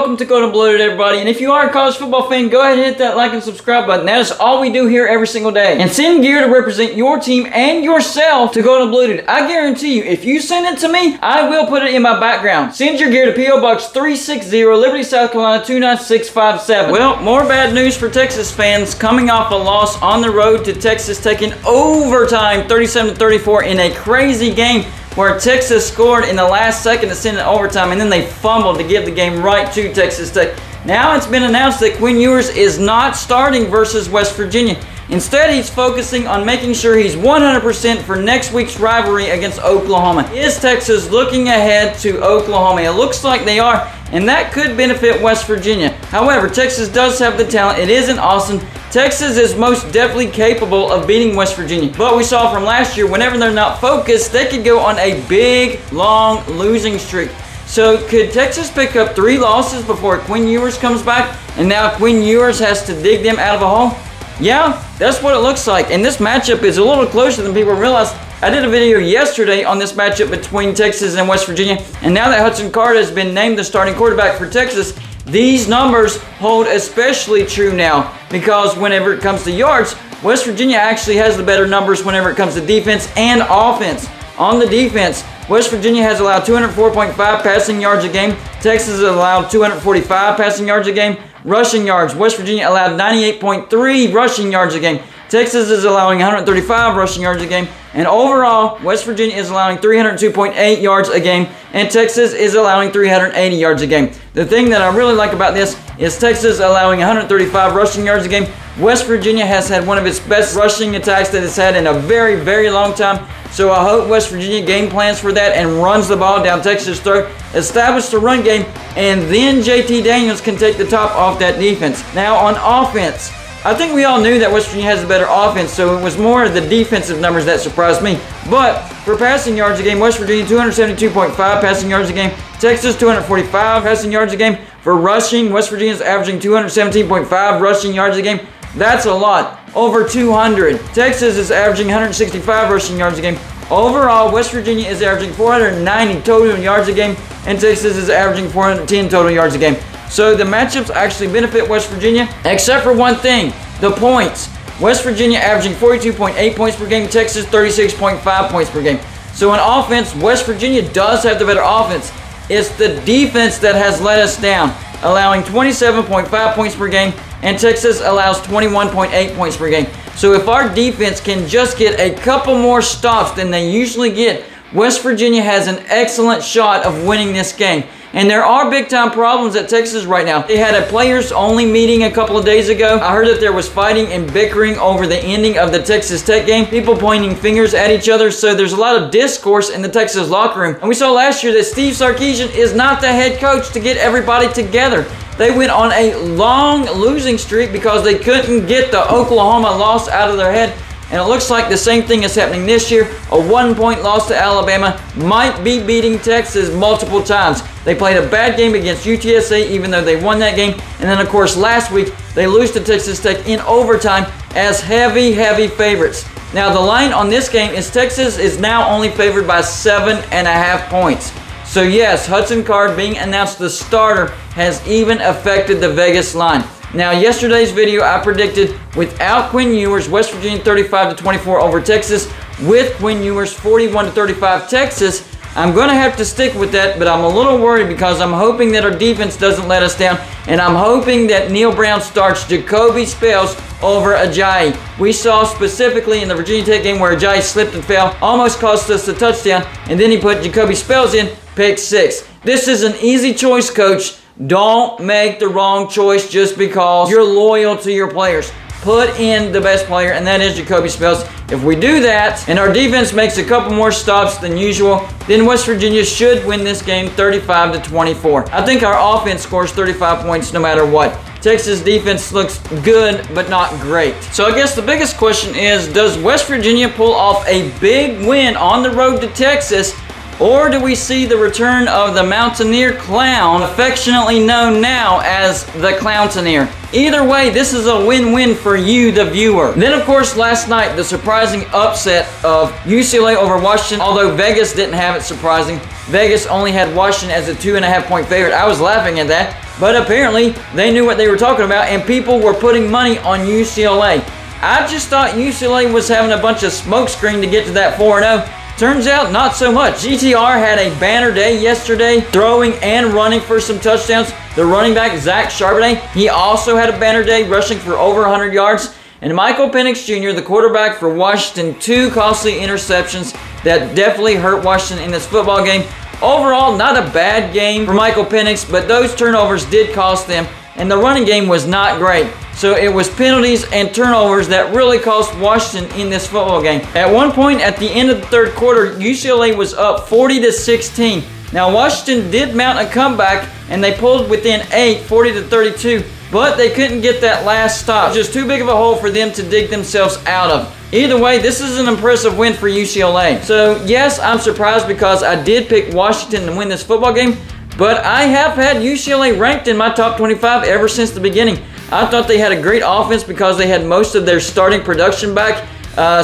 welcome to Go to Bloated, everybody. And if you are a college football fan, go ahead and hit that like and subscribe button. That is all we do here every single day. And send gear to represent your team and yourself to Go to Bloated. I guarantee you, if you send it to me, I will put it in my background. Send your gear to P.O. Box 360, Liberty, South Carolina 29657. Well, more bad news for Texas fans coming off a loss on the road to Texas Tech in overtime, 37-34 in a crazy game where Texas scored in the last second to send it overtime, and then they fumbled to give the game right to Texas Tech. Now it's been announced that Quinn Ewers is not starting versus West Virginia. Instead, he's focusing on making sure he's 100% for next week's rivalry against Oklahoma. Is Texas looking ahead to Oklahoma? It looks like they are, and that could benefit West Virginia. However, Texas does have the talent. It is in Austin. Texas is most definitely capable of beating West Virginia. But we saw from last year, whenever they're not focused, they could go on a big, long losing streak. So could Texas pick up 3 losses before Quinn Ewers comes back, and now Quinn Ewers has to dig them out of a hole? Yeah, that's what it looks like. And this matchup is a little closer than people realize. I did a video yesterday on this matchup between Texas and West Virginia, and now that Hudson Card has been named the starting quarterback for Texas, these numbers hold especially true now, because whenever it comes to yards, West Virginia actually has the better numbers whenever it comes to defense and offense. On the defense, West Virginia has allowed 204.5 passing yards a game. Texas has allowed 245 passing yards a game. Rushing yards, West Virginia allowed 98.3 rushing yards a game. Texas is allowing 135 rushing yards a game. And overall, West Virginia is allowing 302.8 yards a game, and Texas is allowing 380 yards a game. The thing that I really like about this is Texas allowing 135 rushing yards a game. West Virginia has had one of its best rushing attacks that it's had in a very, very long time. So I hope West Virginia game plans for that and runs the ball down Texas' throat, establish the run game, and then JT Daniels can take the top off that defense. Now on offense, I think we all knew that West Virginia has a better offense, so it was more the defensive numbers that surprised me. But for passing yards a game, West Virginia 272.5 passing yards a game, Texas 245 passing yards a game. For rushing, West Virginia is averaging 217.5 rushing yards a game. That's a lot, over 200. Texas is averaging 165 rushing yards a game. Overall, West Virginia is averaging 490 total yards a game, and Texas is averaging 410 total yards a game. So the matchups actually benefit West Virginia, except for one thing, the points. West Virginia averaging 42.8 points per game, Texas 36.5 points per game. So in offense, West Virginia does have the better offense. It's the defense that has let us down, allowing 27.5 points per game, and Texas allows 21.8 points per game. So if our defense can just get a couple more stops than they usually get, West Virginia has an excellent shot of winning this game. And there are big-time problems at Texas right now. They had a players-only meeting a couple of days ago. I heard that there was fighting and bickering over the ending of the Texas Tech game. People pointing fingers at each other. So there's a lot of discourse in the Texas locker room. And we saw last year that Steve Sarkisian is not the head coach to get everybody together. They went on a long losing streak because they couldn't get the Oklahoma loss out of their head. And it looks like the same thing is happening this year. A 1-point loss to Alabama might be beating Texas multiple times. They played a bad game against UTSA even though they won that game. And then of course last week they lose to Texas Tech in overtime as heavy favorites. Now the line on this game is Texas is now only favored by 7.5 points. So yes, Hudson Card being announced the starter has even affected the Vegas line. Now, yesterday's video, I predicted without Quinn Ewers, West Virginia 35-24 over Texas. With Quinn Ewers, 41-35 Texas. I'm going to have to stick with that, but I'm a little worried because I'm hoping that our defense doesn't let us down, and I'm hoping that Neil Brown starts Jacoby Spells over Ajayi. We saw specifically in the Virginia Tech game where Ajayi slipped and fell, almost cost us the touchdown, and then he put Jacoby Spells in, pick 6. This is an easy choice, coach. Don't make the wrong choice just because you're loyal to your players. Put in the best player, and that is Jacoby Spells. If we do that, and our defense makes a couple more stops than usual, then West Virginia should win this game 35-24. I think our offense scores 35 points no matter what. Texas defense looks good, but not great. So I guess the biggest question is, does West Virginia pull off a big win on the road to Texas, or do we see the return of the Mountaineer Clown, affectionately known now as the Clowntaineer? Either way, this is a win-win for you, the viewer. Then, of course, last night, the surprising upset of UCLA over Washington, although Vegas didn't have it surprising. Vegas only had Washington as a 2.5-point favorite. I was laughing at that. but apparently they knew what they were talking about, and people were putting money on UCLA. I just thought UCLA was having a bunch of smokescreen to get to that 4-0. Turns out, not so much. GTR had a banner day yesterday, throwing and running for some touchdowns. The running back, Zach Charbonnet, he also had a banner day, rushing for over 100 yards. And Michael Penix Jr., the quarterback for Washington, 2 costly interceptions that definitely hurt Washington in this football game. Overall, not a bad game for Michael Penix, but those turnovers did cost them, and the running game was not great. So it was penalties and turnovers that really cost Washington in this football game. At one point at the end of the third quarter, UCLA was up 40-16. Now Washington did mount a comeback and they pulled within 8, 40-32, but they couldn't get that last stop. Just too big of a hole for them to dig themselves out of. Either way, this is an impressive win for UCLA. So yes, I'm surprised because I did pick Washington to win this football game, but I have had UCLA ranked in my top 25 ever since the beginning. I thought they had a great offense because they had most of their starting production back,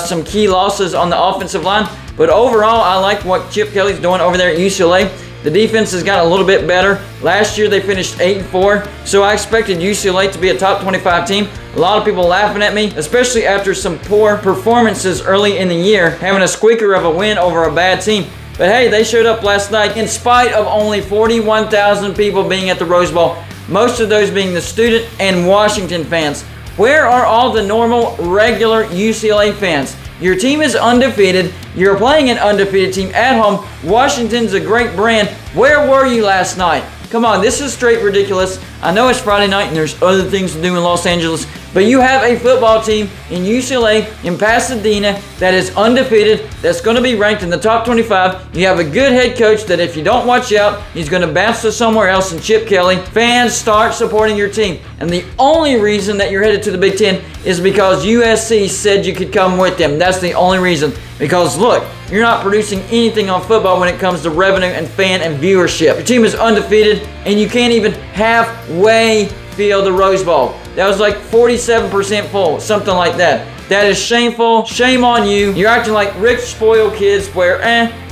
some key losses on the offensive line. But overall, I like what Chip Kelly's doing over there at UCLA. The defense has gotten a little bit better. Last year, they finished 8-4, so I expected UCLA to be a top 25 team. A lot of people laughing at me, especially after some poor performances early in the year, having a squeaker of a win over a bad team. But hey, they showed up last night in spite of only 41,000 people being at the Rose Bowl, most of those being the student and Washington fans. Where are all the normal, regular UCLA fans? Your team is undefeated. You're playing an undefeated team at home. Washington's a great brand. Where were you last night? Come on, this is straight ridiculous. I know it's Friday night and there's other things to do in Los Angeles, but you have a football team in UCLA, in Pasadena, that is undefeated, that's going to be ranked in the top 25. You have a good head coach that if you don't watch out, he's going to bounce to somewhere else in Chip Kelly. Fans, start supporting your team. And the only reason that you're headed to the Big Ten is because USC said you could come with them. That's the only reason. Because look, you're not producing anything on football when it comes to revenue and fan and viewership. Your team is undefeated, and you can't even halfway fill the Rose Bowl. That was like 47% full, something like that. That is shameful. Shame on you. You're acting like rich, spoiled kids where,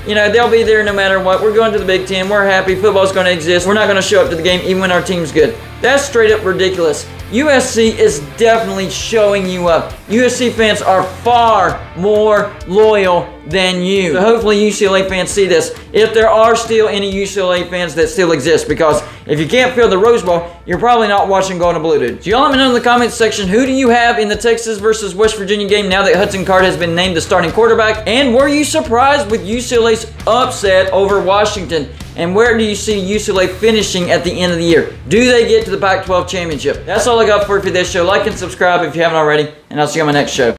you know, they'll be there no matter what. We're going to the Big Ten. We're happy. Football's going to exist. We're not going to show up to the game even when our team's good. That's straight up ridiculous. USC is definitely showing you up. USC fans are far more loyal than you. So hopefully UCLA fans see this, if there are still any UCLA fans that still exist, because if you can't fill the Rose Bowl, you're probably not watching Going to Blue Dude. So y'all let me know in the comments section, who do you have in the Texas versus West Virginia game now that Hudson Card has been named the starting quarterback? And were you surprised with UCLA's upset over Washington? And where do you see UCLA finishing at the end of the year? Do they get to the Pac-12 championship? That's all I got for you for this show. Like and subscribe if you haven't already, and I'll see you on my next show.